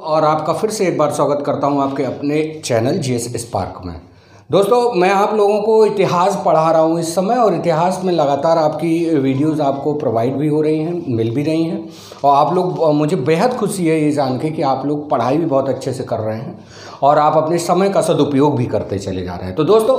और आपका फिर से एक बार स्वागत करता हूं आपके अपने चैनल जीएस स्पार्क में। दोस्तों, मैं आप लोगों को इतिहास पढ़ा रहा हूं इस समय, और इतिहास में लगातार आपकी वीडियोस आपको प्रोवाइड भी हो रही हैं, मिल भी रही हैं, और आप लोग, मुझे बेहद खुशी है ये जान के कि आप लोग पढ़ाई भी बहुत अच्छे से कर रहे हैं और आप अपने समय का सदुपयोग भी करते चले जा रहे हैं। तो दोस्तों,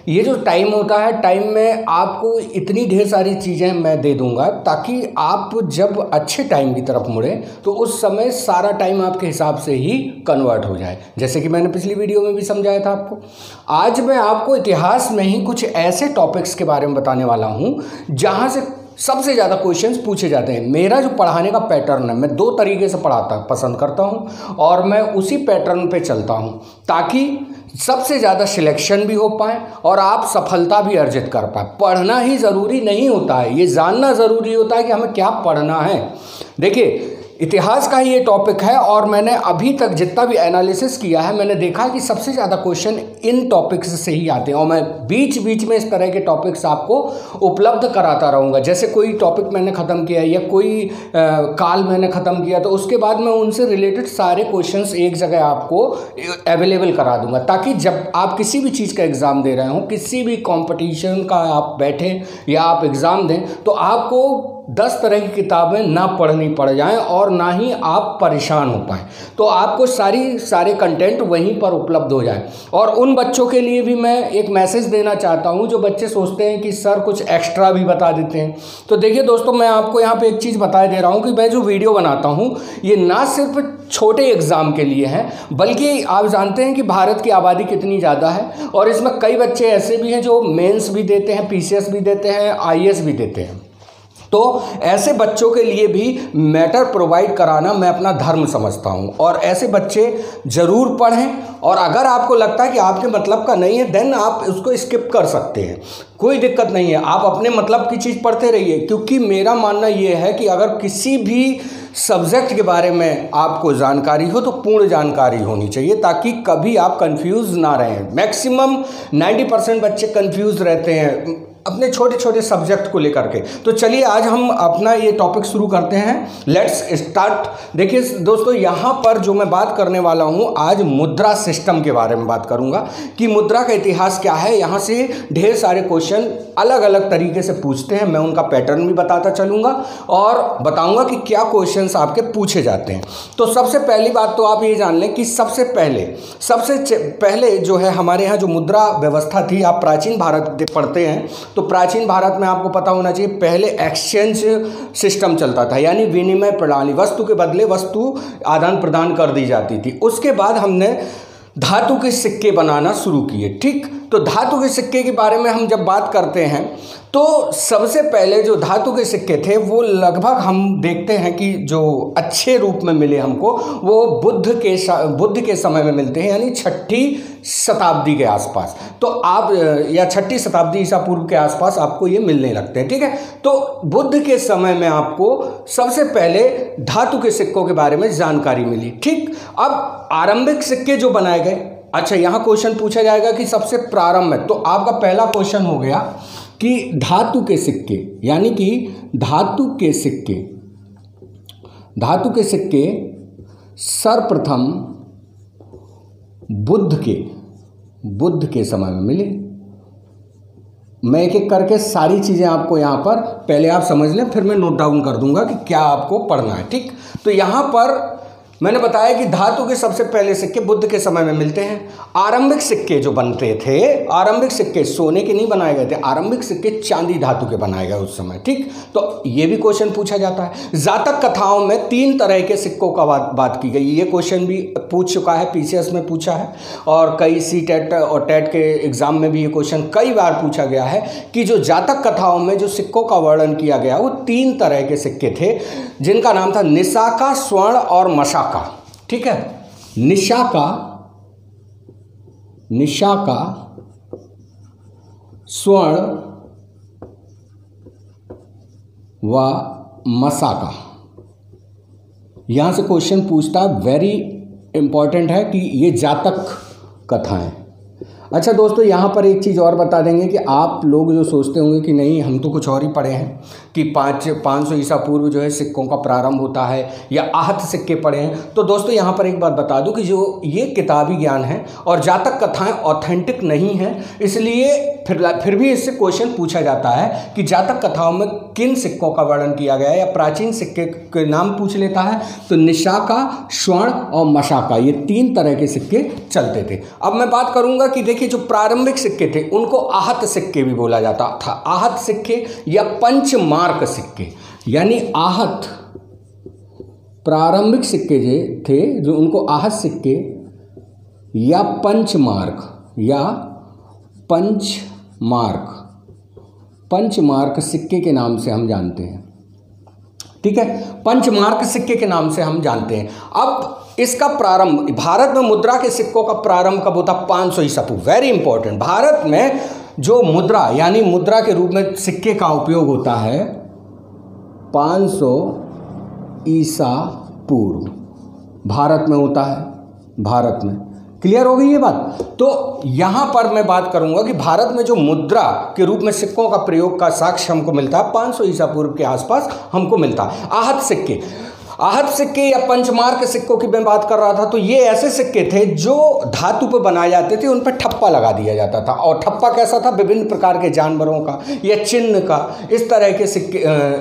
ये जो टाइम होता है, टाइम में आपको इतनी ढेर सारी चीज़ें मैं दे दूंगा ताकि आप जब अच्छे टाइम की तरफ मुड़ें तो उस समय सारा टाइम आपके हिसाब से ही कन्वर्ट हो जाए। जैसे कि मैंने पिछली वीडियो में भी समझाया था आपको। आज मैं आपको इतिहास में ही कुछ ऐसे टॉपिक्स के बारे में बताने वाला हूँ जहाँ से सबसे ज़्यादा क्वेश्चंस पूछे जाते हैं। मेरा जो पढ़ाने का पैटर्न है, मैं दो तरीके से पढ़ाता पसंद करता हूँ और मैं उसी पैटर्न पे चलता हूँ ताकि सबसे ज़्यादा सिलेक्शन भी हो पाए और आप सफलता भी अर्जित कर पाए। पढ़ना ही ज़रूरी नहीं होता है, ये जानना ज़रूरी होता है कि हमें क्या पढ़ना है। देखिए, इतिहास का ही ये टॉपिक है और मैंने अभी तक जितना भी एनालिसिस किया है, मैंने देखा कि सबसे ज़्यादा क्वेश्चन इन टॉपिक्स से ही आते हैं और मैं बीच बीच में इस तरह के टॉपिक्स आपको उपलब्ध कराता रहूँगा। जैसे कोई टॉपिक मैंने ख़त्म किया या कोई काल मैंने ख़त्म किया तो उसके बाद मैं उनसे रिलेटेड सारे क्वेश्चंस एक जगह आपको अवेलेबल करा दूँगा, ताकि जब आप किसी भी चीज़ का एग्ज़ाम दे रहे हो, किसी भी कॉम्पिटिशन का आप बैठें या आप एग्ज़ाम दें, तो आपको 10 तरह की किताबें ना पढ़नी पड़ जाएं और ना ही आप परेशान हो पाएँ। तो आपको सारे कंटेंट वहीं पर उपलब्ध हो जाए। और उन बच्चों के लिए भी मैं एक मैसेज देना चाहता हूं जो बच्चे सोचते हैं कि सर कुछ एक्स्ट्रा भी बता देते हैं। तो देखिए दोस्तों, मैं आपको यहाँ पे एक चीज़ बता दे रहा हूँ कि मैं जो वीडियो बनाता हूँ ये ना सिर्फ छोटे एग्ज़ाम के लिए है, बल्कि आप जानते हैं कि भारत की आबादी कितनी ज़्यादा है और इसमें कई बच्चे ऐसे भी हैं जो मेंस भी देते हैं, पीसीएस भी देते हैं, आईएएस भी देते हैं। तो ऐसे बच्चों के लिए भी मैटर प्रोवाइड कराना मैं अपना धर्म समझता हूं और ऐसे बच्चे ज़रूर पढ़ें। और अगर आपको लगता है कि आपके मतलब का नहीं है, देन आप उसको स्किप कर सकते हैं, कोई दिक्कत नहीं है। आप अपने मतलब की चीज़ पढ़ते रहिए, क्योंकि मेरा मानना ये है कि अगर किसी भी सब्जेक्ट के बारे में आपको जानकारी हो तो पूर्ण जानकारी होनी चाहिए, ताकि कभी आप कंफ्यूज ना रहें। मैक्सिमम 90% बच्चे कंफ्यूज रहते हैं अपने छोटे छोटे सब्जेक्ट को लेकर के। तो चलिए आज हम अपना ये टॉपिक शुरू करते हैं। Let's start. देखिए दोस्तों, यहाँ पर जो मैं बात करने वाला हूँ आज मुद्रा सिस्टम के बारे में बात करूँगा कि मुद्रा का इतिहास क्या है। यहाँ से ढेर सारे क्वेश्चन अलग अलग तरीके से पूछते हैं, मैं उनका पैटर्न भी बताता चलूँगा और बताऊँगा कि क्या क्वेश्चंस आपके पूछे जाते हैं। तो सबसे पहली बात तो आप ये जान लें कि सबसे पहले जो है हमारे यहाँ जो मुद्रा व्यवस्था थी, आप प्राचीन भारत पढ़ते हैं तो प्राचीन भारत में आपको पता होना चाहिए पहले एक्सचेंज सिस्टम चलता था, यानी विनिमय प्रणाली, वस्तु के बदले वस्तु आदान प्रदान कर दी जाती थी। उसके बाद हमने धातु के सिक्के बनाना शुरू किए। ठीक, तो धातु के सिक्के के बारे में हम जब बात करते हैं तो सबसे पहले जो धातु के सिक्के थे वो लगभग हम देखते हैं कि जो अच्छे रूप में मिले हमको वो बुद्ध के समय में मिलते हैं, यानी 6ठी शताब्दी के आसपास। तो आप या 6ठी शताब्दी ईसा पूर्व के आसपास आपको ये मिलने लगते हैं। ठीक है, तो बुद्ध के समय में आपको सबसे पहले धातु के सिक्कों के बारे में जानकारी मिली। ठीक, अब आरंभिक सिक्के जो बनाए गए, अच्छा यहाँ क्वेश्चन पूछा जाएगा कि सबसे प्रारंभ में, तो आपका पहला क्वेश्चन हो गया कि धातु के सिक्के, यानी कि धातु के सिक्के सर्वप्रथम बुद्ध के समय में मिले। मैं एक एक करके सारी चीज़ें आपको यहाँ पर पहले आप समझ लें, फिर मैं नोट डाउन कर दूंगा कि क्या आपको पढ़ना है। ठीक, तो यहाँ पर मैंने बताया कि धातु के सबसे पहले सिक्के बुद्ध के समय में मिलते हैं। आरंभिक सिक्के जो बनते थे, आरंभिक सिक्के सोने के नहीं बनाए गए थे, आरंभिक सिक्के चांदी धातु के बनाए गए उस समय। ठीक, तो ये भी क्वेश्चन पूछा जाता है। जातक कथाओं में 3 तरह के सिक्कों का बात की गई। ये क्वेश्चन भी पूछ चुका है, पीसीएस में पूछा है और कई सीटेट और टेट के एग्जाम में भी ये क्वेश्चन कई बार पूछा गया है कि जो जातक कथाओं में जो सिक्कों का वर्णन किया गया वो 3 तरह के सिक्के थे, जिनका नाम था निशाका, स्वर्ण और मशाका। ठीक है, निशाका, स्वर्ण व मशाका। यहां से क्वेश्चन पूछता है, वेरी इंपॉर्टेंट है कि ये जातक कथाएं। अच्छा दोस्तों, यहाँ पर एक चीज़ और बता देंगे कि आप लोग जो सोचते होंगे कि नहीं हम तो कुछ और ही पढ़े हैं कि 500 ईसा पूर्व जो है सिक्कों का प्रारंभ होता है या आहत सिक्के पढ़े हैं, तो दोस्तों यहाँ पर एक बात बता दूं कि जो ये किताबी ज्ञान है और जातक कथाएं ऑथेंटिक नहीं हैं, इसलिए फिर भी इससे क्वेश्चन पूछा जाता है कि जातक कथाओं में किन सिक्कों का वर्णन किया गया है, या प्राचीन सिक्के के नाम पूछ लेता है तो निशाका, स्वर्ण और मशाका, ये 3 तरह के सिक्के चलते थे। अब मैं बात करूंगा कि देखिए जो प्रारंभिक सिक्के थे उनको आहत सिक्के भी बोला जाता था। आहत सिक्के या पंचमार्क सिक्के, यानी आहत प्रारंभिक सिक्के जो थे जो उनको आहत सिक्के या पंचमार्क सिक्के के नाम से हम जानते हैं। ठीक है, पंचमार्क सिक्के के नाम से हम जानते हैं। अब इसका प्रारंभ, भारत में मुद्रा के सिक्कों का प्रारंभ कब होता? 500 ईसा पूर्व। वेरी इंपॉर्टेंट, भारत में जो मुद्रा यानी मुद्रा के रूप में सिक्के का उपयोग होता है 500 ईसा पूर्व भारत में होता है। भारत में क्लियर हो गई ये बात? तो यहां पर मैं बात करूंगा कि भारत में जो मुद्रा के रूप में सिक्कों का प्रयोग का साक्ष्य हमको मिलता है 500 ईसा पूर्व के आसपास हमको मिलता है। आहत सिक्के या पंचमार्क सिक्कों की मैं बात कर रहा था, तो ये ऐसे सिक्के थे जो धातु पर बनाए जाते थे, उन पर ठप्पा लगा दिया जाता था। और ठप्पा कैसा था? विभिन्न प्रकार के जानवरों का या चिन्ह का, इस तरह के सिक्के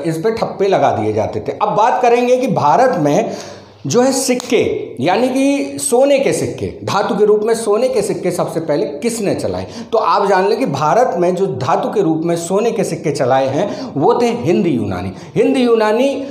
इस पर ठप्पे लगा दिए जाते थे। अब बात करेंगे कि भारत में जो है सिक्के यानी कि सोने के सिक्के, धातु के रूप में सोने के सिक्के सबसे पहले किसने चलाए? तो आप जान लें कि भारत में जो धातु के रूप में सोने के सिक्के चलाए हैं वो थे हिंद यूनानी। हिंद यूनानी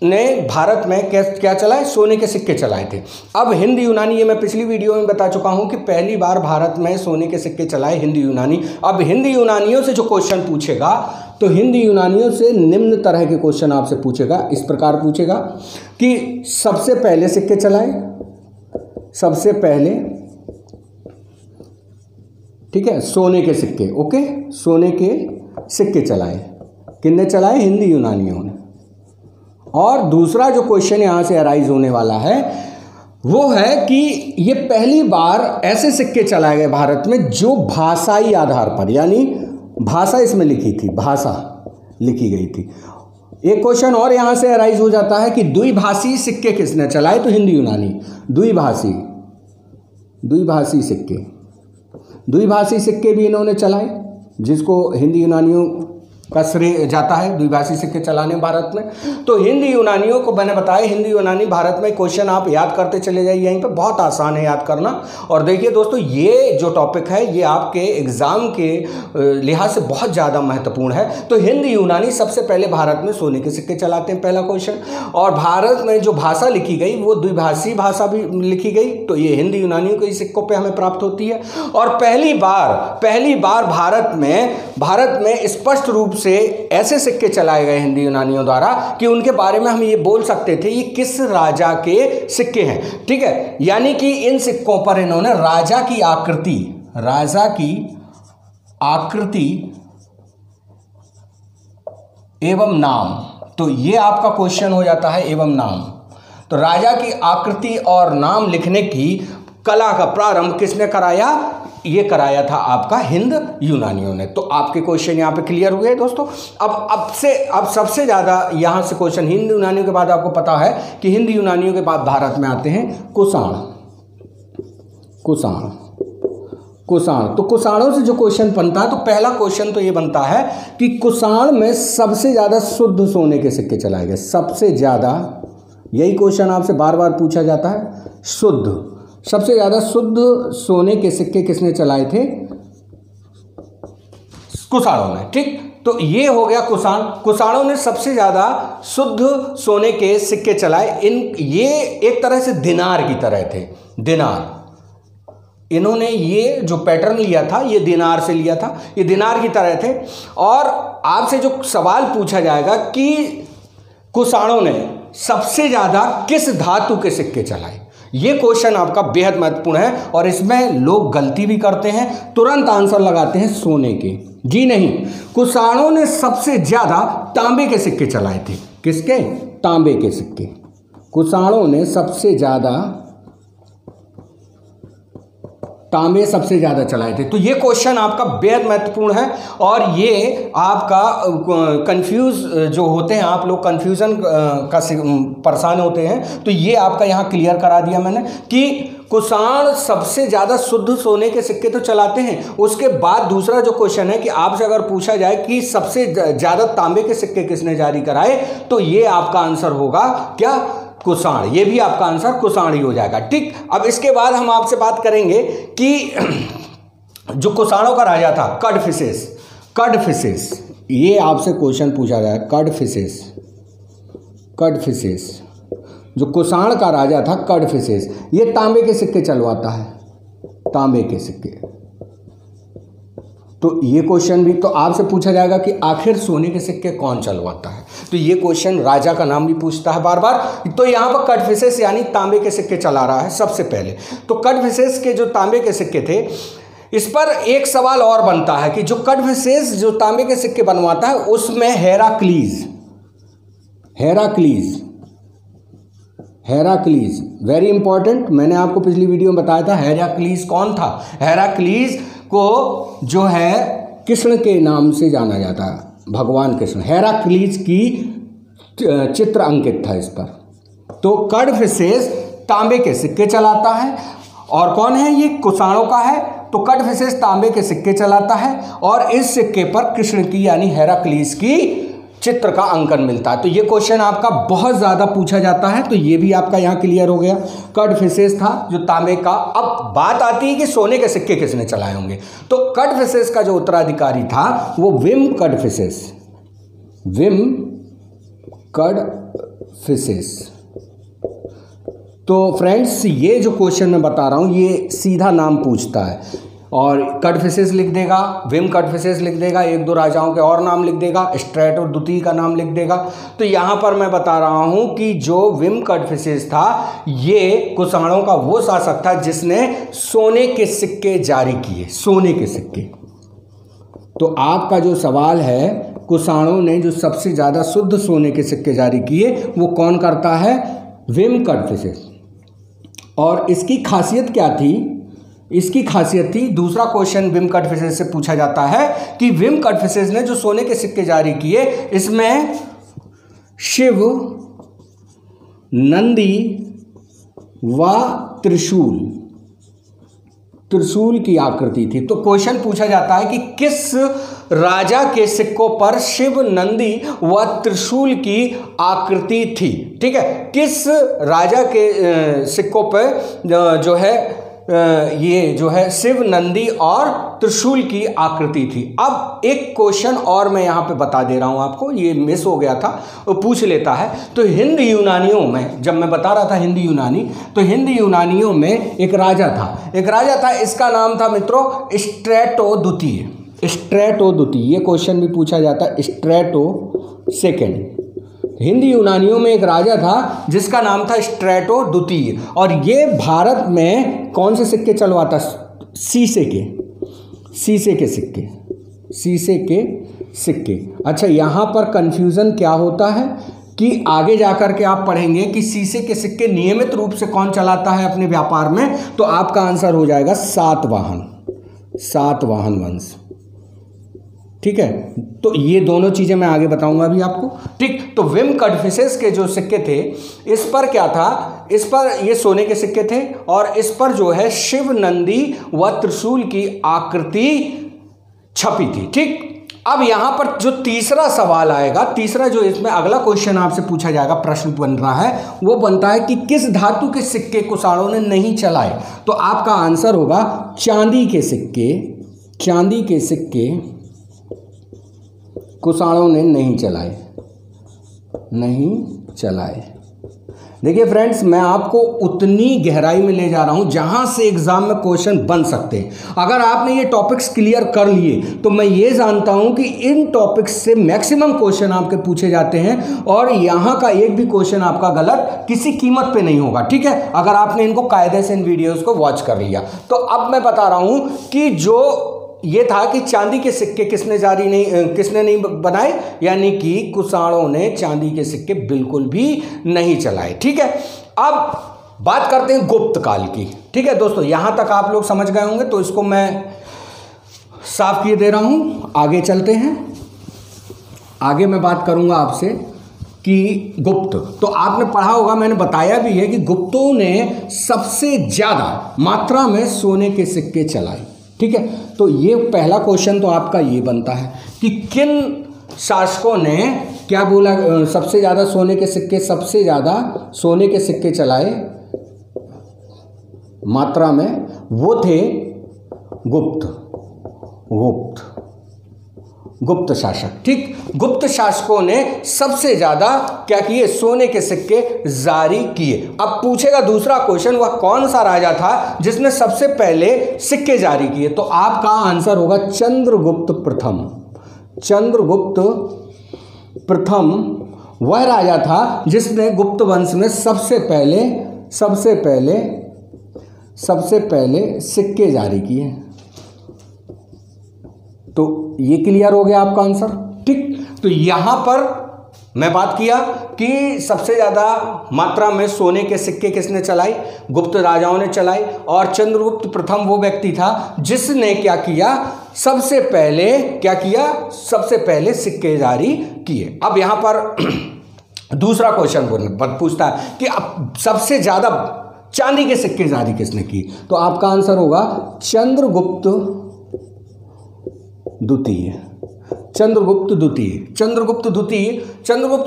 ने भारत में क्या चलाए? सोने के सिक्के चलाए थे। अब हिंद यूनानी, ये मैं पिछली वीडियो में बता चुका हूं कि पहली बार भारत में सोने के सिक्के चलाए हिंद यूनानी। अब हिंद यूनानियों से जो क्वेश्चन पूछेगा तो हिंद यूनानियों से निम्न तरह के क्वेश्चन आपसे पूछेगा, इस प्रकार पूछेगा कि सबसे पहले सिक्के चलाए, सबसे पहले, ठीक है, सोने के सिक्के, ओके, सोने के सिक्के चलाए, किसने चलाए? हिंद यूनानियों ने। और दूसरा जो क्वेश्चन यहां से अराइज होने वाला है वो है कि ये पहली बार ऐसे सिक्के चलाए गए भारत में जो भाषाई आधार पर, यानी भाषा इसमें लिखी थी, भाषा लिखी गई थी। एक क्वेश्चन और यहां से अराइज हो जाता है कि द्विभाषी सिक्के किसने चलाए? तो हिंद यूनानी। द्विभाषी सिक्के भी इन्होंने चलाए, जिसको हिंद यूनानियों का श्रेय जाता है द्विभाषी सिक्के चलाने भारत में। तो हिंद यूनानियों को मैंने बताया, हिंद यूनानी भारत में, क्वेश्चन आप याद करते चले जाइए, यहीं पे बहुत आसान है याद करना। और देखिए दोस्तों, ये जो टॉपिक है ये आपके एग्जाम के लिहाज से बहुत ज़्यादा महत्वपूर्ण है। तो हिंद यूनानी सबसे पहले भारत में सोने के सिक्के चलाते हैं, पहला क्वेश्चन। और भारत में जो भाषा लिखी गई वो द्विभाषी भाषा भी लिखी गई, तो ये हिंद यूनानियों के सिक्कों पर हमें प्राप्त होती है। और पहली बार भारत में स्पष्ट रूप से ऐसे सिक्के चलाए गए हिंद यूनानियों द्वारा कि उनके बारे में हम ये बोल सकते थे ये किस राजा के सिक्के हैं। ठीक है, यानी कि इन सिक्कों पर इन्होंने राजा की आकृति एवं नाम, तो ये आपका क्वेश्चन हो जाता है एवं नाम। तो राजा की आकृति और नाम लिखने की कला का प्रारंभ किसने कराया? ये कराया था आपका हिंद यूनानियों ने। तो आपके क्वेश्चन यहाँ पे क्लियर हुए दोस्तों। अब सबसे ज़्यादा यहाँ से क्वेश्चन हिंद यूनानियों के बाद आपको पता है कि हिंद यूनानियों के बाद भारत में आते हैं कुषाण। तो कुषाणों से जो क्वेश्चन बनता है, तो पहला क्वेश्चन तो ये बनता है कि कुषाण में सबसे ज़्यादा शुद्ध सोने के सिक्के चलाए गए, सबसे ज़्यादा, यही क्वेश्चन आपसे बार बार पूछा जाता है, सबसे ज़्यादा शुद्ध सोने के सिक्के किसने चलाए थे? कुषाणों ने। ठीक, तो ये हो गया कुषाणों ने सबसे ज़्यादा शुद्ध सोने के सिक्के चलाए। ये एक तरह से दिनार की तरह थे, इन्होंने ये जो पैटर्न लिया था ये दिनार से लिया था, ये दिनार की तरह थे। और आपसे जो सवाल पूछा जाएगा कि कुषाणों ने सबसे ज़्यादा किस धातु के सिक्के चलाए, ये क्वेश्चन आपका बेहद महत्वपूर्ण है। और इसमें लोग गलती भी करते हैं, तुरंत आंसर लगाते हैं सोने के। जी नहीं, कुषाणों ने सबसे ज़्यादा तांबे के सिक्के चलाए थे। किसके? तांबे के सिक्के। कुषाणों ने सबसे ज़्यादा तांबे सबसे ज़्यादा चलाए थे। तो ये क्वेश्चन आपका बेहद महत्वपूर्ण है और ये आपका कंफ्यूज जो होते हैं, आप लोग कंफ्यूजन का परेशान होते हैं, तो ये आपका यहाँ क्लियर करा दिया मैंने कि कुषाण सबसे ज़्यादा शुद्ध सोने के सिक्के तो चलाते हैं। उसके बाद दूसरा जो क्वेश्चन है कि आपसे अगर पूछा जाए कि सबसे ज़्यादा तांबे के सिक्के किसने जारी कराए, तो ये आपका आंसर होगा क्या? कुषाण। ये भी आपका आंसर कुषाण ही हो जाएगा। ठीक, अब इसके बाद हम आपसे बात करेंगे कि जो कुषाणों का राजा था कडफिसेस, कडफिसेस, ये आपसे क्वेश्चन पूछा गया है। कडफिसेस, कडफिसेस, जो कुषाण का राजा था कडफिसेस, ये तांबे के सिक्के चलवाता है, तांबे के सिक्के। तो ये क्वेश्चन भी तो आपसे पूछा जाएगा कि आखिर सोने के सिक्के कौन चलवाता है, तो ये क्वेश्चन राजा का नाम भी पूछता है बार बार। तो यहाँ पर कडफिसेस यानी तांबे के सिक्के चला रहा है सबसे पहले। तो कडफिसेस के जो तांबे के सिक्के थे, इस पर एक सवाल और बनता है कि जो कडफिसेस जो तांबे के सिक्के बनवाता है उसमें हेराक्लीज, हेराक्लीज, हेराक्लीज वेरी इंपॉर्टेंट, मैंने आपको पिछली वीडियो में बताया था हेराक्लीज कौन था। हेराक्लीज को जो है कृष्ण के नाम से जाना जाता है, भगवान कृष्ण। हेराक्लीज की चित्र अंकित था इस पर। तो कडफिसेस तांबे के सिक्के चलाता है और कौन है ये? कुषाणों का है। तो कडफिसेस तांबे के सिक्के चलाता है और इस सिक्के पर कृष्ण की यानी हेराक्लीज की चित्र का अंकन मिलता है। तो ये क्वेश्चन आपका बहुत ज़्यादा पूछा जाता है, तो ये भी आपका यहाँ क्लियर हो गया। कडफिसेस था जो तांबे का। अब बात आती है कि सोने के सिक्के किसने चलाए होंगे। तो कडफिसेस का जो उत्तराधिकारी था वो विम कडफिसेस, विम कडफिसेस। तो फ्रेंड्स ये जो क्वेश्चन मैं बता रहा हूँ ये सीधा नाम पूछता है और कडफिसेस लिख देगा, विम कडफिसेस लिख देगा, एक दो राजाओं के और नाम लिख देगा, स्ट्रेटो द्वितीय का नाम लिख देगा। तो यहाँ पर मैं बता रहा हूँ कि जो विम कडफिसेस था ये कुषाणों का वो शासक था जिसने सोने के सिक्के जारी किए, सोने के सिक्के। तो आपका जो सवाल है कुषाणों ने जो सबसे ज़्यादा शुद्ध सोने के सिक्के जारी किए वो कौन करता है? विम कडफिसेस। और इसकी खासियत क्या थी? इसकी खासियत थी, दूसरा क्वेश्चन विम कडफिसेस से पूछा जाता है कि विम कडफिसेस ने जो सोने के सिक्के जारी किए इसमें शिव, नंदी व त्रिशूल, त्रिशूल की आकृति थी। तो क्वेश्चन पूछा जाता है कि किस राजा के सिक्कों पर शिव, नंदी व त्रिशूल की आकृति थी। ठीक है, किस राजा के सिक्कों पर जो है ये जो है शिव, नंदी और त्रिशूल की आकृति थी। अब एक क्वेश्चन और मैं यहाँ पे बता दे रहा हूँ आपको, ये मिस हो गया था, वो पूछ लेता है। तो हिंद यूनानियों में, जब मैं बता रहा था हिंद यूनानी, तो हिंद यूनानियों में एक राजा था, एक राजा था, इसका नाम था मित्रों स्ट्रेटो द्वितीय, स्ट्रेटो द्वितीय। ये क्वेश्चन भी पूछा जाता है, स्ट्रेटो सेकेंड। हिंद यूनानियों में एक राजा था जिसका नाम था स्ट्रेटो द्वितीय और ये भारत में कौन से सिक्के चलवाता? शीशे के, शीशे के सिक्के, शीशे के सिक्के। अच्छा, यहाँ पर कंफ्यूजन क्या होता है कि आगे जाकर के आप पढ़ेंगे कि शीशे के सिक्के नियमित रूप से कौन चलाता है अपने व्यापार में, तो आपका आंसर हो जाएगा सातवाहन, सातवाहन वंश। ठीक है, तो ये दोनों चीज़ें मैं आगे बताऊंगा अभी आपको। ठीक, तो विम कडफिसेस के जो सिक्के थे इस पर क्या था? इस पर ये सोने के सिक्के थे और इस पर जो है शिव, नंदी व त्रिशूल की आकृति छपी थी। ठीक, अब यहाँ पर जो तीसरा सवाल आएगा, तीसरा जो इसमें अगला क्वेश्चन आपसे पूछा जाएगा, प्रश्न बन रहा है, वो बनता है कि किस धातु के सिक्के कुषाणों ने नहीं चलाए? तो आपका आंसर होगा चांदी के सिक्के, चांदी के सिक्के कुषाणों ने नहीं चलाए, नहीं चलाए। देखिए फ्रेंड्स, मैं आपको उतनी गहराई में ले जा रहा हूं जहां से एग्जाम में क्वेश्चन बन सकते हैं। अगर आपने ये टॉपिक्स क्लियर कर लिए तो मैं ये जानता हूं कि इन टॉपिक्स से मैक्सिमम क्वेश्चन आपके पूछे जाते हैं और यहां का एक भी क्वेश्चन आपका गलत किसी कीमत पे नहीं होगा। ठीक है, अगर आपने इनको कायदे से इन वीडियोस को वॉच कर लिया। तो अब मैं बता रहा हूं कि जो ये था कि चांदी के सिक्के किसने नहीं बनाए, यानी कि कुषाणों ने चांदी के सिक्के बिल्कुल भी नहीं चलाए। ठीक है, अब बात करते हैं गुप्त काल की। ठीक है दोस्तों, यहाँ तक आप लोग समझ गए होंगे, तो इसको मैं साफ किए दे रहा हूँ। आगे चलते हैं। आगे मैं बात करूँगा आपसे कि गुप्त, तो आपने पढ़ा होगा, मैंने बताया भी है कि गुप्तों ने सबसे ज़्यादा मात्रा में सोने के सिक्के चलाए। ठीक है, तो ये पहला क्वेश्चन तो आपका ये बनता है कि किन शासकों ने क्या बोला, सबसे ज़्यादा सोने के सिक्के, सबसे ज़्यादा सोने के सिक्के चलाए मात्रा में, वो थे गुप्त शासक। ठीक, गुप्त शासकों ने सबसे ज्यादा क्या किए, सोने के सिक्के जारी किए। अब पूछेगा दूसरा क्वेश्चन, वह कौन सा राजा था जिसने सबसे पहले सिक्के जारी किए, तो आपका आंसर होगा चंद्रगुप्त प्रथम। चंद्रगुप्त प्रथम वह राजा था जिसने गुप्त वंश में सबसे पहले सिक्के जारी किए। तो ये क्लियर हो गया आपका आंसर। ठीक, तो यहां पर मैं बात किया कि सबसे ज्यादा मात्रा में सोने के सिक्के किसने चलाई, गुप्त राजाओं ने चलाई, और चंद्रगुप्त प्रथम वो व्यक्ति था जिसने क्या किया, सबसे पहले सिक्के जारी किए। अब यहां पर दूसरा क्वेश्चन पूछता है कि अब सबसे ज्यादा चांदी के सिक्के जारी किसने की, तो आपका आंसर होगा चंद्रगुप्त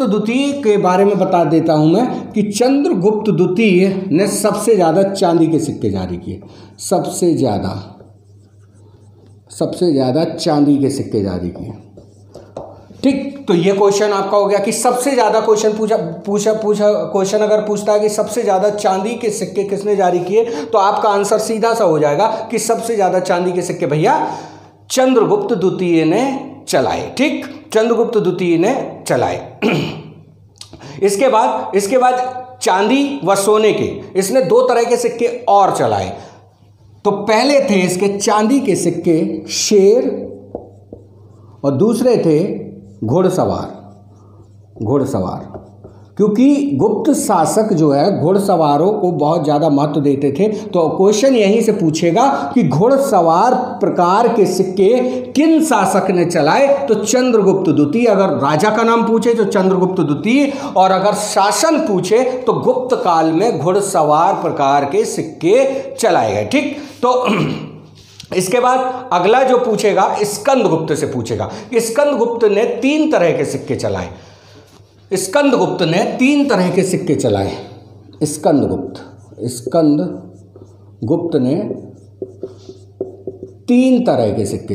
द्वितीय के बारे में बता देता हूं मैं कि चंद्रगुप्त द्वितीय ने सबसे ज्यादा चांदी के सिक्के जारी किए, सबसे ज्यादा चांदी के सिक्के जारी किए। ठीक, तो ये क्वेश्चन आपका हो गया कि सबसे ज्यादा क्वेश्चन अगर पूछता है कि सबसे ज्यादा चांदी के सिक्के किसने जारी किए, तो आपका आंसर सीधा सा हो जाएगा कि सबसे ज्यादा चांदी के सिक्के भैया चंद्रगुप्त द्वितीय ने चलाए। ठीक, चंद्रगुप्त द्वितीय ने चलाए। इसके बाद चांदी व सोने के इसने दो तरह के सिक्के और चलाए। तो पहले थे इसके चांदी के सिक्के शेर, और दूसरे थे घुड़सवार। क्योंकि गुप्त शासक जो है घुड़सवारों को बहुत ज़्यादा महत्व देते थे, तो क्वेश्चन यहीं से पूछेगा कि घुड़सवार प्रकार के सिक्के किन शासक ने चलाए, तो चंद्रगुप्त द्वितीय। अगर राजा का नाम पूछे तो चंद्रगुप्त द्वितीय, और अगर शासन पूछे तो गुप्त काल में घुड़सवार प्रकार के सिक्के चलाए गए। ठीक, तो इसके बाद अगला जो पूछेगा स्कंदगुप्त से पूछेगा। स्कंदगुप्त ने तीन तरह के सिक्के चलाए। स्कंदगुप्त ने तीन तरह के सिक्के चलाए। स्कंदगुप्त ने तीन तरह के सिक्के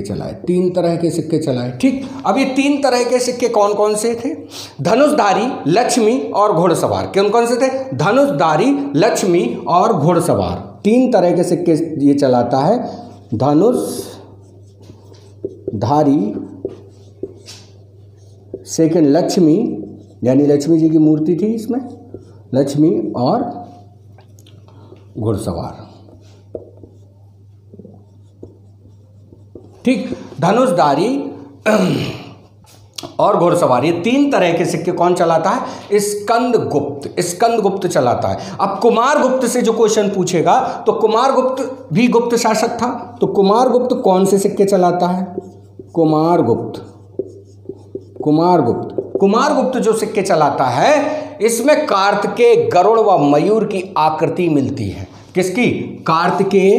चलाए। ठीक, अब ये तीन तरह के सिक्के कौन कौन से थे, धनुषधारी, लक्ष्मी और घुड़सवार। कौन से थे, धनुषधारी, लक्ष्मी और घुड़सवार। तीन तरह के सिक्के ये चलाता है, धनुषधारी, सेकंड लक्ष्मी, यानी लक्ष्मी जी की मूर्ति थी इसमें, लक्ष्मी और घुड़सवार। ठीक, धनुषधारी और घुड़सवार, ये तीन तरह के सिक्के कौन चलाता है, स्कंदगुप्त चलाता है। अब कुमारगुप्त से जो क्वेश्चन पूछेगा, तो कुमारगुप्त भी गुप्त शासक था, तो कुमारगुप्त कौन से सिक्के चलाता है, कुमारगुप्त जो सिक्के चलाता है, इसमें कार्तिकेय, गरुड़ व मयूर की आकृति मिलती है। किसकी, कार्तिकेय,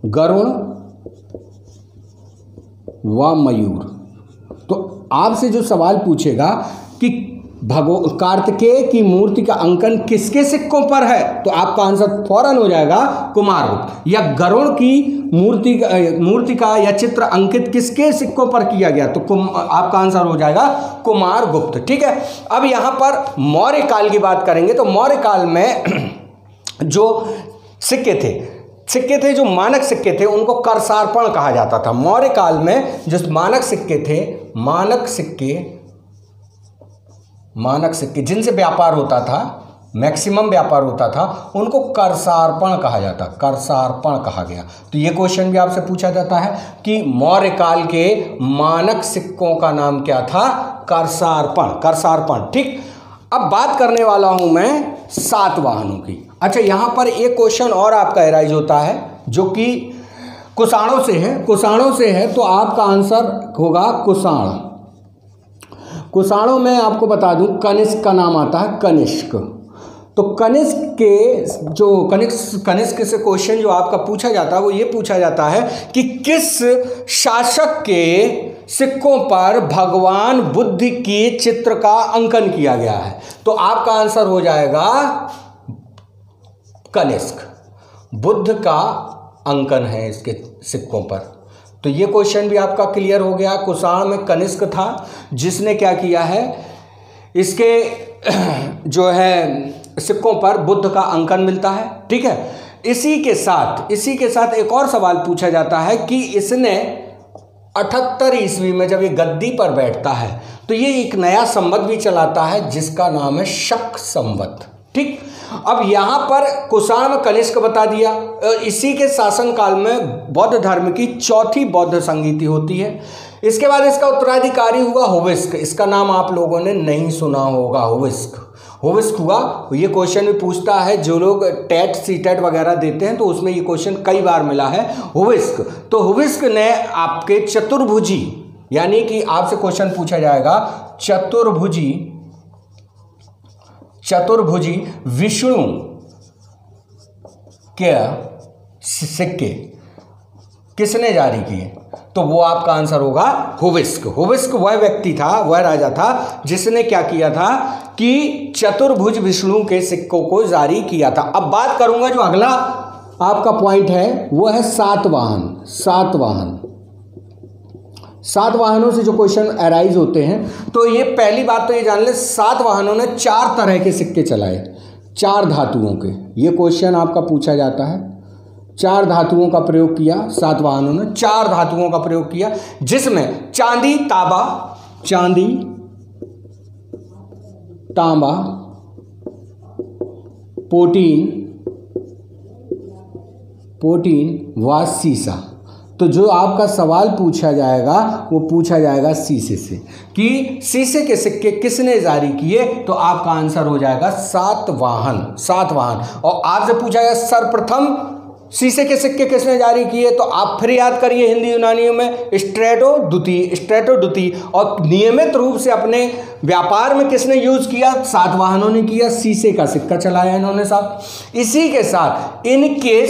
गरुड़ व मयूर। तो आपसे जो सवाल पूछेगा कि कार्तिकेय की मूर्ति का अंकन किसके सिक्कों पर है, तो आपका आंसर फौरन हो जाएगा कुमारगुप्त। या गरुड़ की मूर्ति का या चित्र अंकित किसके सिक्कों पर किया गया, तो आपका आंसर हो जाएगा कुमारगुप्त। ठीक है, अब यहाँ पर मौर्य काल की बात करेंगे, तो मौर्य काल में जो सिक्के थे, जो मानक सिक्के थे, उनको करसार्पण कहा जाता था। मौर्य काल में जो मानक सिक्के थे, मानक सिक्के जिनसे व्यापार होता था, मैक्सिमम व्यापार होता था, उनको करसार्पण कहा गया। तो ये क्वेश्चन भी आपसे पूछा जाता है कि मौर्य काल के मानक सिक्कों का नाम क्या था, करसार्पण। ठीक, अब बात करने वाला हूं मैं सातवाहनों की। अच्छा, यहां पर एक क्वेश्चन और आपका एराइज होता है जो कि कुषाणों से है। कुषाणों से है तो आपका आंसर होगा कुषाण। कुषाणों में आपको बता दूं कनिष्क का नाम आता है, कनिष्क। तो कनिष्क के जो कनिष्क से क्वेश्चन जो आपका पूछा जाता है वो ये पूछा जाता है कि किस शासक के सिक्कों पर भगवान बुद्ध के चित्र का अंकन किया गया है। तो आपका आंसर हो जाएगा कनिष्क। बुद्ध का अंकन है इसके सिक्कों पर। तो ये क्वेश्चन भी आपका क्लियर हो गया। कुषाण में कनिष्क था जिसने क्या किया है, इसके जो है सिक्कों पर बुद्ध का अंकन मिलता है। ठीक है, इसी के साथ एक और सवाल पूछा जाता है कि इसने 78 ईस्वी में जब ये गद्दी पर बैठता है तो ये एक नया संवत भी चलाता है जिसका नाम है शक संवत। ठीक, अब यहां पर कुषाण में कनिष्क बता दिया। इसी के शासनकाल में बौद्ध धर्म की चौथी बौद्ध संगीति होती है। इसके बाद इसका उत्तराधिकारी हुआ हुविस्क। इसका नाम आप लोगों ने नहीं सुना होगा, हुविस्क हुआ। ये क्वेश्चन भी पूछता है, जो लोग टेट सीटेट वगैरह देते हैं तो उसमें ये क्वेश्चन कई बार मिला है, हुविस्क। तो हुविस्क ने आपके चतुर्भुजी, यानी कि आपसे क्वेश्चन पूछा जाएगा चतुर्भुजी विष्णु के सिक्के किसने जारी किए, तो वो आपका आंसर होगा हुविस्क। हुविस्क वह व्यक्ति था, वह राजा था जिसने क्या किया था कि चतुर्भुज विष्णु के सिक्कों को जारी किया था। अब बात करूंगा जो अगला आपका पॉइंट है वो है सातवाहन। सातवाहनों से जो क्वेश्चन अराइज होते हैं तो ये पहली बात तो ये जान ले, सातवाहनों ने 4 तरह के सिक्के चलाए, 4 धातुओं के। ये क्वेश्चन आपका पूछा जाता है। 4 धातुओं का प्रयोग किया सातवाहनों ने, 4 धातुओं का प्रयोग किया जिसमें चांदी, तांबा, पोटीन व सीसा। तो जो आपका सवाल पूछा जाएगा वो पूछा जाएगा शीशे से, कि शीशे के सिक्के किसने जारी किए, तो आपका आंसर हो जाएगा सातवाहन। और आपसे पूछा गया सर्वप्रथम शीशे के सिक्के किसने जारी किए, तो आप फिर याद करिए हिंदी यूनानियों में स्ट्रेटो द्वितीय। और नियमित रूप से अपने व्यापार में किसने यूज किया, सातवाहनों ने किया, शीशे का सिक्का चलाया इन्होंने साहब। इसी के साथ इनके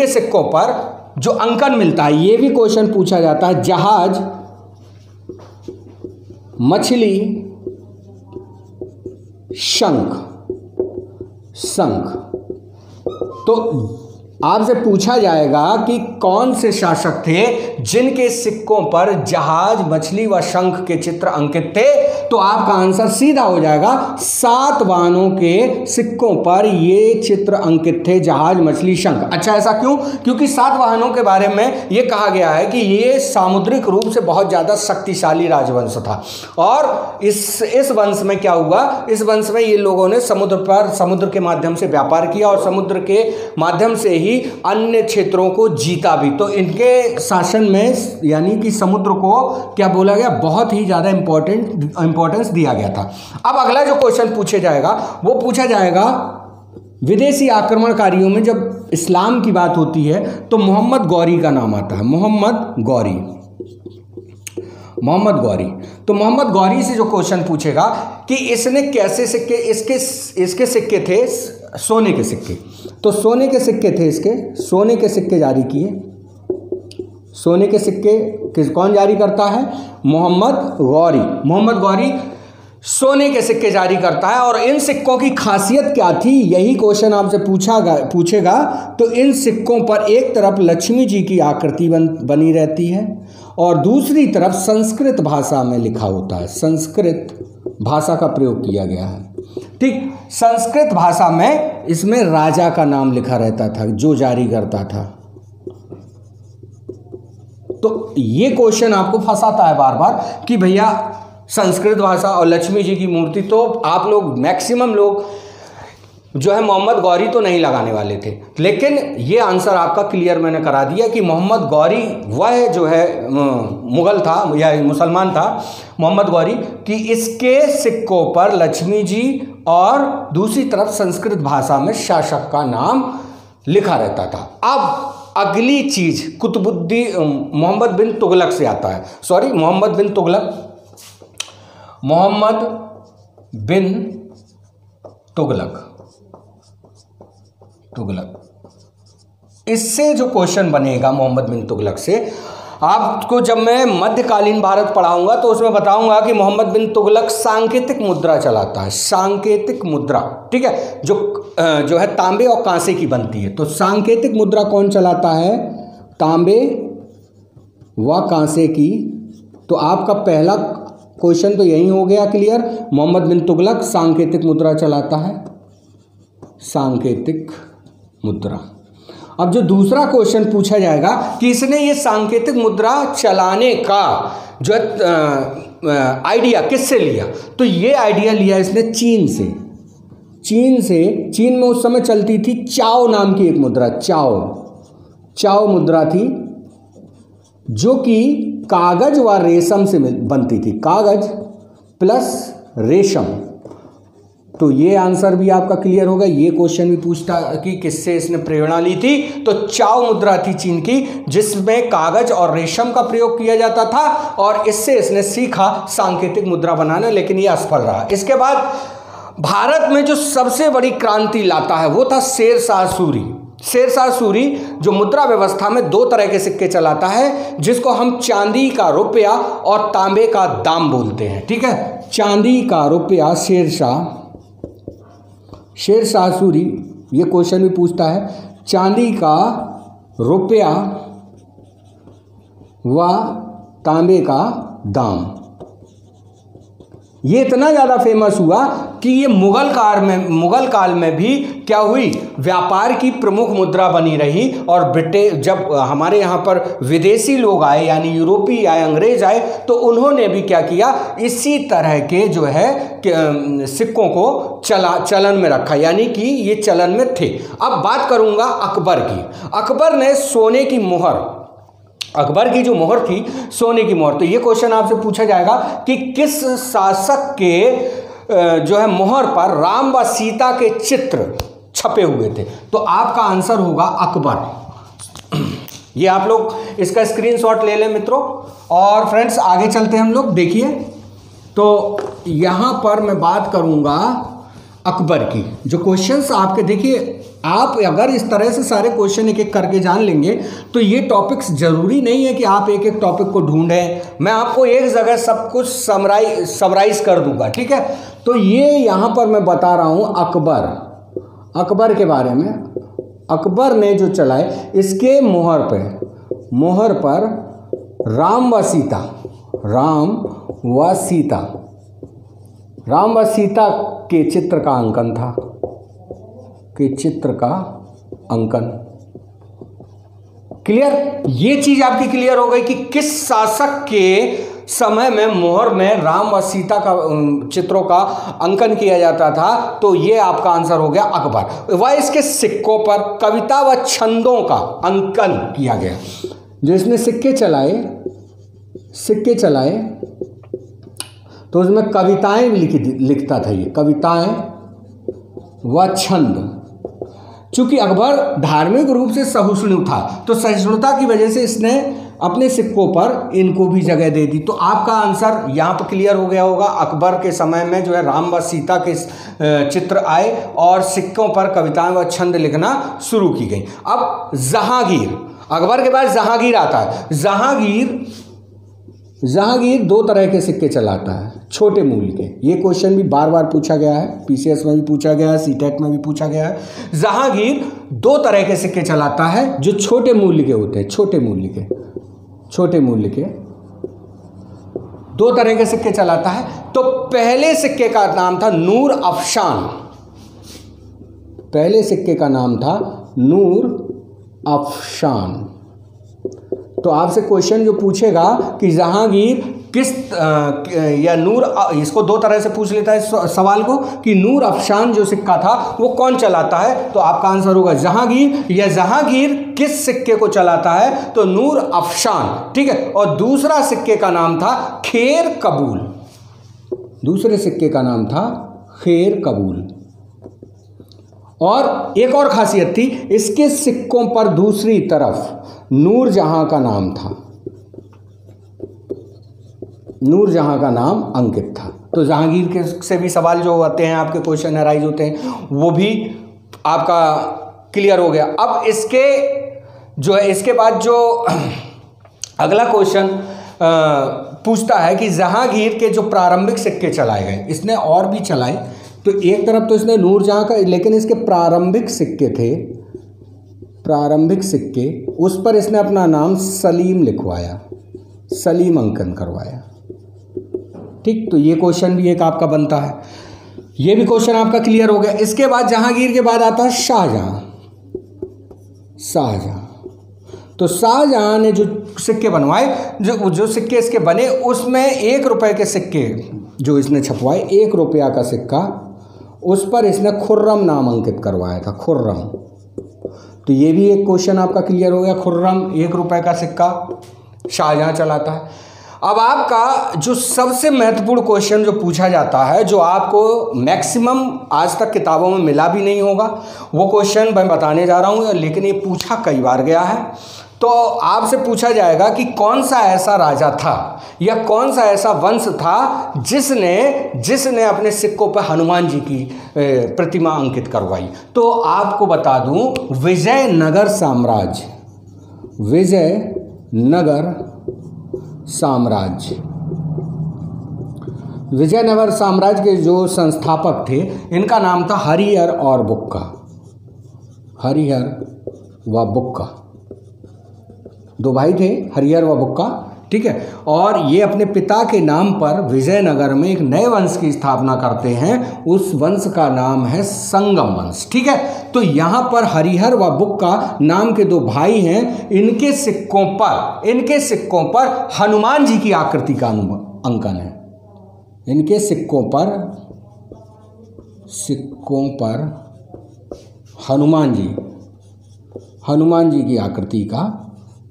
सिक्कों पर जो अंकन मिलता है, ये भी क्वेश्चन पूछा जाता है, जहाज, मछली, शंख। तो आपसे पूछा जाएगा कि कौन से शासक थे जिनके सिक्कों पर जहाज, मछली व शंख के चित्र अंकित थे, तो आपका आंसर सीधा हो जाएगा सातवाहनों के सिक्कों पर ये चित्र अंकित थे, जहाज, मछली, शंख। अच्छा, ऐसा क्यों? क्योंकि सातवाहनों के बारे में ये कहा गया है कि ये सामुद्रिक रूप से बहुत ज़्यादा शक्तिशाली राजवंश था। और इस वंश में क्या हुआ, इस वंश में ये लोगों ने समुद्र के माध्यम से व्यापार किया और समुद्र के माध्यम से ही अन्य क्षेत्रों को जीता भी। तो इनके शासन में यानी कि समुद्र को क्या बोला गया, बहुत ही ज़्यादा इंपॉर्टेंस दिया गया था। अब अगला जो क्वेश्चन पूछा जाएगा वो पूछा जाएगा विदेशी आक्रमणकारियों में जब इस्लाम की बात होती है तो मोहम्मद गौरी का नाम आता है। मोहम्मद गौरी। तो मोहम्मद गौरी से जो क्वेश्चन पूछेगा कि इसने कैसे सिक्के, इसके सिक्के थे सोने के सिक्के, तो सोने के सिक्के थे इसके, सोने के सिक्के जारी किए। सोने के सिक्के कौन जारी करता है, मोहम्मद गौरी सोने के सिक्के जारी करता है। और इन सिक्कों की खासियत क्या थी, यही क्वेश्चन आपसे पूछेगा। तो इन सिक्कों पर एक तरफ लक्ष्मी जी की आकृति बनी रहती है और दूसरी तरफ संस्कृत भाषा में लिखा होता है। संस्कृत भाषा का प्रयोग किया गया है। ठीक, संस्कृत भाषा में इसमें राजा का नाम लिखा रहता था जो जारी करता था। तो ये क्वेश्चन आपको फंसाता है बार बार कि भैया संस्कृत भाषा और लक्ष्मी जी की मूर्ति, तो आप लोग मैक्सिमम लोग जो है मोहम्मद गौरी तो नहीं लगाने वाले थे, लेकिन ये आंसर आपका क्लियर मैंने करा दिया कि मोहम्मद गौरी वह जो है मुगल था या मुसलमान था मोहम्मद गौरी, कि इसके सिक्कों पर लक्ष्मी जी और दूसरी तरफ संस्कृत भाषा में शासक का नाम लिखा रहता था। अब अगली चीज कुतुबुद्दीन मोहम्मद बिन तुगलक से आता है, सॉरी मोहम्मद बिन तुगलक, इससे जो क्वेश्चन बनेगा मोहम्मद बिन तुगलक से, आपको जब मैं मध्यकालीन भारत पढ़ाऊंगा तो उसमें बताऊंगा कि मोहम्मद बिन तुगलक सांकेतिक मुद्रा चलाता है, सांकेतिक मुद्रा, ठीक है, जो है तांबे और कांसे की बनती है। तो सांकेतिक मुद्रा कौन चलाता है? तांबे व कांसे की। तो आपका पहला क्वेश्चन तो यही हो गया क्लियर, मोहम्मद बिन तुगलक सांकेतिक मुद्रा चलाता है, सांकेतिक मुद्रा। अब जो दूसरा क्वेश्चन पूछा जाएगा कि इसने ये सांकेतिक मुद्रा चलाने का जो आइडिया किससे लिया, तो ये आइडिया लिया इसने चीन से। चीन में उस समय चलती थी चाओ नाम की एक मुद्रा, चाओ मुद्रा थी, जो कि कागज व रेशम से बनती थी, कागज प्लस रेशम। तो ये आंसर भी आपका क्लियर होगा। ये क्वेश्चन भी पूछता कि किससे इसने प्रेरणा ली थी, तो चाओ मुद्रा थी चीन की, जिसमें कागज और रेशम का प्रयोग किया जाता था, और इससे इसने सीखा सांकेतिक मुद्रा बनाना, लेकिन ये असफल रहा। इसके बाद भारत में जो सबसे बड़ी क्रांति लाता है वो था शेरशाह सूरी। शेरशाह सूरी जो मुद्रा व्यवस्था में दो तरह के सिक्के चलाता है, जिसको हम चांदी का रुपया और तांबे का दाम बोलते हैं, ठीक है। चांदी का रुपया शेरशाह सूरी, ये क्वेश्चन भी पूछता है, चांदी का रुपया व तांबे का दाम। ये इतना ज़्यादा फेमस हुआ कि ये मुगल काल में भी क्या हुई, व्यापार की प्रमुख मुद्रा बनी रही। और ब्रिटेन जब हमारे यहाँ पर विदेशी लोग आए, यानी यूरोपीय आए, अंग्रेज आए, तो उन्होंने भी क्या किया, इसी तरह के जो है सिक्कों को चलन में रखा, यानी कि ये चलन में थे। अब बात करूँगा अकबर की। अकबर ने सोने की मोहर, अकबर की जो मोहर थी सोने की मोहर, तो ये क्वेश्चन आपसे पूछा जाएगा कि किस शासक के जो है मोहर पर राम व सीता के चित्र छपे हुए थे, तो आपका आंसर होगा अकबर। ये आप लोग इसका स्क्रीनशॉट ले लें मित्रों। और फ्रेंड्स आगे चलते हैं हम लोग। देखिए, तो यहाँ पर मैं बात करूँगा अकबर की। जो क्वेश्चंस आपके, देखिए आप अगर इस तरह से सारे क्वेश्चन एक एक करके जान लेंगे तो ये टॉपिक्स जरूरी नहीं है कि आप एक एक टॉपिक को ढूंढें, मैं आपको एक जगह सब कुछ समराइज कर दूंगा, ठीक है। तो ये यहाँ पर मैं बता रहा हूँ अकबर के बारे में। अकबर ने जो चलाए, इसके मोहर पर राम व सीता के चित्र का अंकन था, क्लियर। ये चीज आपकी क्लियर हो गई कि किस शासक के समय में मोहर में राम व सीता का चित्रों का अंकन किया जाता था, तो ये आपका आंसर हो गया अकबर। वह इसके सिक्कों पर कविता व छंदों का अंकन किया गया। जो इसने सिक्के चलाए तो उसमें कविताएं भी लिखता था, ये कविताएं व छंद। चूंकि अकबर धार्मिक रूप से सहिष्णु था, तो सहिष्णुता की वजह से इसने अपने सिक्कों पर इनको भी जगह दे दी। तो आपका आंसर यहाँ पर क्लियर हो गया होगा। अकबर के समय में जो है राम व सीता के चित्र आए और सिक्कों पर कविताएं व छंद लिखना शुरू की गई। अब जहांगीर, अकबर के बाद जहांगीर आता है। जहांगीर दो तरह के सिक्के चलाता है, छोटे मूल्य के। ये क्वेश्चन भी बार बार पूछा गया है, पीसीएस में भी पूछा गया है, सीटेट में भी पूछा गया है। जहांगीर दो तरह के सिक्के चलाता है जो छोटे मूल्य के होते हैं, छोटे मूल्य के दो तरह के सिक्के चलाता है। तो पहले सिक्के का नाम था नूर अफशान। तो आपसे क्वेश्चन जो पूछेगा कि जहांगीर किस या नूर, इसको दो तरह से पूछ लेता है सवाल को कि नूर अफशान जो सिक्का था वो कौन चलाता है, तो आपका आंसर होगा जहांगीर, या जहांगीर किस सिक्के को चलाता है, तो नूर अफशान। ठीक है, और दूसरा सिक्के का नाम था खेर कबूल, दूसरे सिक्के का नाम था खेर कबूल। और एक और खासियत थी, इसके सिक्कों पर दूसरी तरफ नूरजहां का नाम था, नूरजहां का नाम अंकित था। तो जहांगीर के से भी सवाल जो होते हैं आपके क्वेश्चन अराइज होते हैं, वो भी आपका क्लियर हो गया। अब इसके जो है, इसके बाद जो अगला क्वेश्चन पूछता है कि जहांगीर के जो प्रारंभिक सिक्के चलाए गए, इसने और भी चलाए, तो एक तरफ तो इसने नूरजहां का, लेकिन इसके प्रारंभिक सिक्के थे, प्रारंभिक सिक्के, उस पर इसने अपना नाम सलीम लिखवाया, सलीम अंकन करवाया। ठीक, तो ये क्वेश्चन भी एक आपका बनता है, ये भी क्वेश्चन आपका क्लियर हो गया। इसके बाद जहांगीर के बाद आता है शाहजहां, शाहजहां। तो शाहजहां ने जो सिक्के बनवाए, जो सिक्के इसके बने, उसमें 1 रुपए के सिक्के जो इसने छपवाए, 1 रुपया का सिक्का, उस पर इसने खुर्रम नाम अंकित करवाया था, खुर्रम। तो ये भी एक क्वेश्चन आपका क्लियर हो गया, खुर्रम 1 रुपए का सिक्का शाहजहां चलाता है। अब आपका जो सबसे महत्वपूर्ण क्वेश्चन जो पूछा जाता है, जो आपको मैक्सिमम आज तक किताबों में मिला भी नहीं होगा, वो क्वेश्चन मैं बताने जा रहा हूँ, लेकिन ये पूछा कई बार गया है। तो आपसे पूछा जाएगा कि कौन सा ऐसा राजा था या कौन सा ऐसा वंश था जिसने अपने सिक्कों पर हनुमान जी की प्रतिमा अंकित करवाई। तो आपको बता दूं, विजयनगर साम्राज्य, विजयनगर साम्राज्य, विजयनगर साम्राज्य के जो संस्थापक थे, इनका नाम था हरिहर और बुक्का, हरिहर व बुक्का, 2 भाई थे, हरिहर व बुक्का। ठीक है, और ये अपने पिता के नाम पर विजयनगर में एक नए वंश की स्थापना करते हैं, उस वंश का नाम है संगम वंश। ठीक है, तो यहाँ पर हरिहर व बुक्का नाम के 2 भाई हैं, इनके सिक्कों पर हनुमान जी की आकृति का अंकन है, इनके सिक्कों पर हनुमान जी की आकृति का।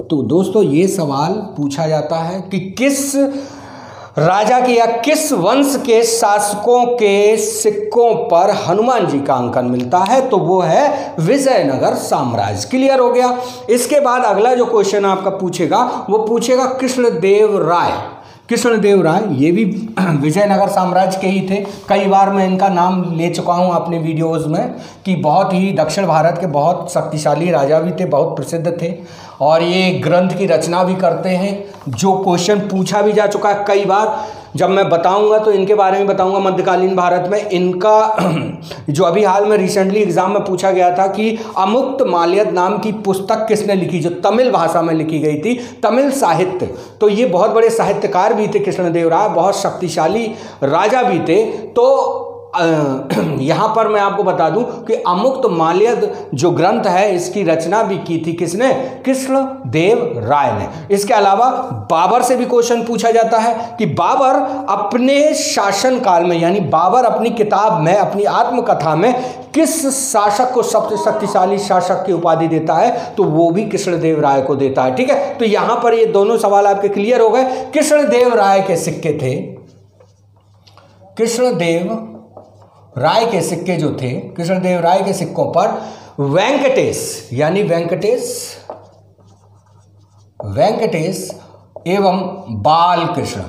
तो दोस्तों ये सवाल पूछा जाता है कि किस राजा के या किस वंश के शासकों के सिक्कों पर हनुमान जी का अंकन मिलता है, तो वो है विजयनगर साम्राज्य। क्लियर हो गया। इसके बाद अगला जो क्वेश्चन आपका पूछेगा, वो पूछेगा कृष्णदेव राय। कृष्णदेव राय ये भी विजयनगर साम्राज्य के ही थे। कई बार मैं इनका नाम ले चुका हूँ अपने वीडियोज़ में कि बहुत ही दक्षिण भारत के बहुत शक्तिशाली राजा भी थे, बहुत प्रसिद्ध थे, और ये ग्रंथ की रचना भी करते हैं। जो क्वेश्चन पूछा भी जा चुका है कई बार, जब मैं बताऊंगा तो इनके बारे में बताऊंगा। मध्यकालीन भारत में इनका जो अभी हाल में रिसेंटली एग्जाम में पूछा गया था कि अमुक्त माल्यद नाम की पुस्तक किसने लिखी, जो तमिल भाषा में लिखी गई थी, तमिल साहित्य। तो ये बहुत बड़े साहित्यकार भी थे कृष्णदेव राय, बहुत शक्तिशाली राजा भी थे। तो यहाँ पर मैं आपको बता दूं कि अमुक्त माल्यद जो ग्रंथ है, इसकी रचना भी की थी किसने? कृष्णदेव राय ने। इसके अलावा बाबर से भी क्वेश्चन पूछा जाता है कि बाबर अपने शासन काल में, यानी बाबर अपनी किताब में, अपनी आत्मकथा में किस शासक को सबसे शक्तिशाली शासक की उपाधि देता है, तो वो भी कृष्णदेव राय को देता है। ठीक है, तो यहां पर ये दोनों सवाल आपके क्लियर हो गए। कृष्णदेव राय के सिक्के थे, कृष्णदेव राय के सिक्के जो थे, कृष्णदेव राय के सिक्कों पर वेंकटेश, यानी वेंकटेश एवं बाल कृष्ण,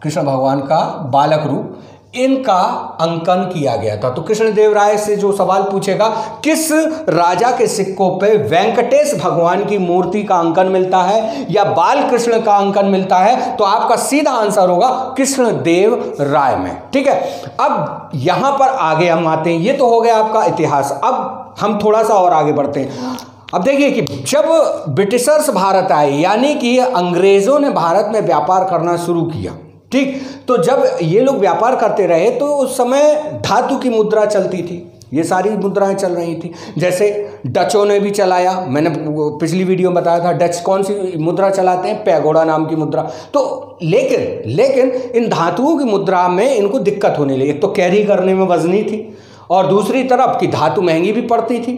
कृष्ण भगवान का बालक रूप, इनका अंकन किया गया था। तो कृष्णदेव राय से जो सवाल पूछेगा, किस राजा के सिक्कों पे वेंकटेश भगवान की मूर्ति का अंकन मिलता है या बाल कृष्ण का अंकन मिलता है, तो आपका सीधा आंसर होगा कृष्णदेव राय में। ठीक है, अब यहां पर आगे हम आते हैं। ये तो हो गया आपका इतिहास। अब हम थोड़ा सा और आगे बढ़ते हैं। अब देखिए कि जब ब्रिटिशर्स भारत आए, यानी कि अंग्रेजों ने भारत में व्यापार करना शुरू किया, ठीक, तो जब ये लोग व्यापार करते रहे तो उस समय धातु की मुद्रा चलती थी, ये सारी मुद्राएं चल रही थी। जैसे डचों ने भी चलाया, मैंने पिछली वीडियो में बताया था। डच कौन सी मुद्रा चलाते हैं? पैगोडा नाम की मुद्रा। तो लेकिन इन धातुओं की मुद्रा में इनको दिक्कत होने लगी। एक तो कैरी करने में वजनी थी और दूसरी तरफ की धातु महंगी भी पड़ती थी।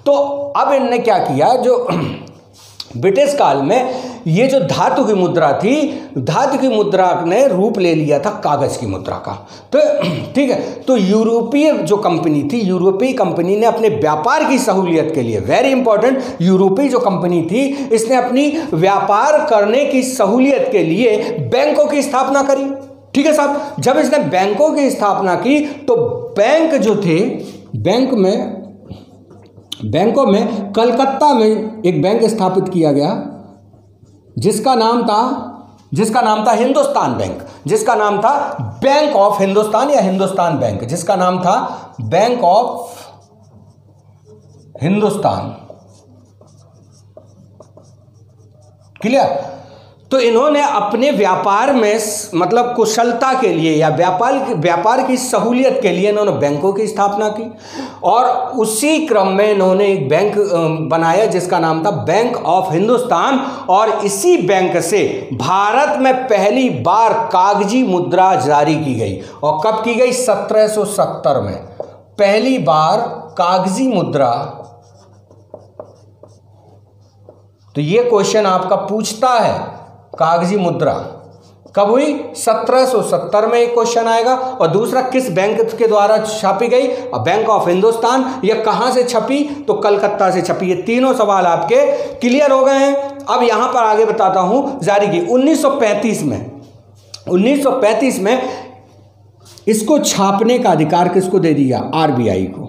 तो अब इनने क्या किया, जो ब्रिटिश काल में ये जो धातु की मुद्रा थी, धातु की मुद्रा ने रूप ले लिया था कागज की मुद्रा का। तो ठीक है, तो यूरोपीय जो कंपनी थी, यूरोपीय कंपनी ने अपने व्यापार की सहूलियत के लिए, वेरी इंपॉर्टेंट, यूरोपीय जो कंपनी थी इसने अपनी व्यापार करने की सहूलियत के लिए बैंकों की स्थापना करी। ठीक है साहब, जब इसने बैंकों की स्थापना की तो बैंक जो थे, बैंकों में कलकत्ता में एक बैंक स्थापित किया गया जिसका नाम था हिंदुस्तान बैंक, जिसका नाम था बैंक ऑफ हिंदुस्तान या हिंदुस्तान बैंक, जिसका नाम था बैंक ऑफ हिंदुस्तान। क्लियर? तो इन्होंने अपने व्यापार में मतलब कुशलता के लिए या व्यापार की सहूलियत के लिए इन्होंने बैंकों की स्थापना की और उसी क्रम में इन्होंने एक बैंक बनाया जिसका नाम था बैंक ऑफ हिंदुस्तान। और इसी बैंक से भारत में पहली बार कागजी मुद्रा जारी की गई। और कब की गई? 1770 में पहली बार कागजी मुद्रा। तो ये क्वेश्चन आपका पूछता है, कागजी मुद्रा कब हुई? 1770 में एक क्वेश्चन आएगा। और दूसरा, किस बैंक के द्वारा छापी गई? Bank of Hindustan. यह कहां से छपी? तो कलकत्ता से छपी। ये तीनों सवाल आपके क्लियर हो गए हैं। अब यहां पर आगे बताता हूं। जारी की 1935 में इसको छापने का अधिकार किसको दे दिया? आरबीआई को।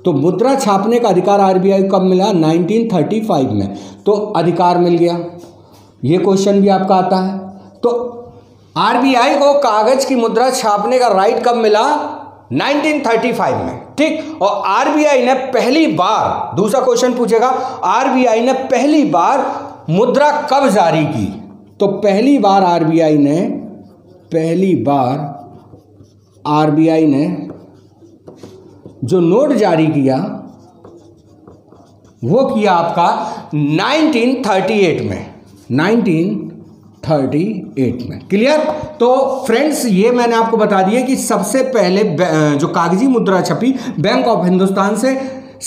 तो मुद्रा छापने का अधिकार आरबीआई को कब मिला? 1935 में। तो अधिकार मिल गया। ये क्वेश्चन भी आपका आता है। तो आरबीआई को कागज की मुद्रा छापने का राइट कब मिला? 1935 में। ठीक। और आरबीआई ने पहली बार, दूसरा क्वेश्चन पूछेगा, आरबीआई ने पहली बार मुद्रा कब जारी की? तो पहली बार आरबीआई ने जो नोट जारी किया वो किया आपका 1938 में। 1938 में। क्लियर? तो फ्रेंड्स, ये मैंने आपको बता दिया कि सबसे पहले जो कागजी मुद्रा छपी बैंक ऑफ हिंदुस्तान से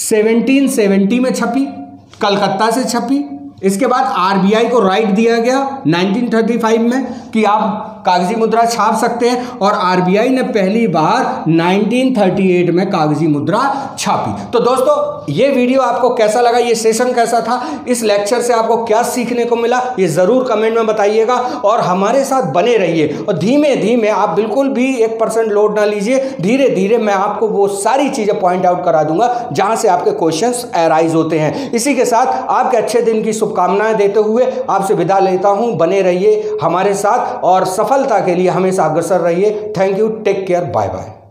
1770 में छपी, कलकत्ता से छपी। इसके बाद आरबीआई को राइट दिया गया 1935 में कि आप कागजी मुद्रा छाप सकते हैं। और आरबीआई ने पहली बार 1938 में कागजी मुद्रा छापी। तो दोस्तों, ये वीडियो आपको कैसा लगा? ये सेशन कैसा था? इस लेक्चर से आपको क्या सीखने को मिला? ये ज़रूर कमेंट में बताइएगा और हमारे साथ बने रहिए। और धीमे धीमे, आप बिल्कुल भी 1% लोड ना लीजिए, धीरे धीरे मैं आपको वो सारी चीज़ें पॉइंट आउट करा दूंगा जहाँ से आपके क्वेश्चंस अराइज होते हैं। इसी के साथ आपके अच्छे दिन की शुभकामनाएं देते हुए आपसे विदा लेता हूँ। बने रहिए हमारे साथ और सफलता के लिए हमेशा अग्रसर रहिए। Thank you, take care, bye bye.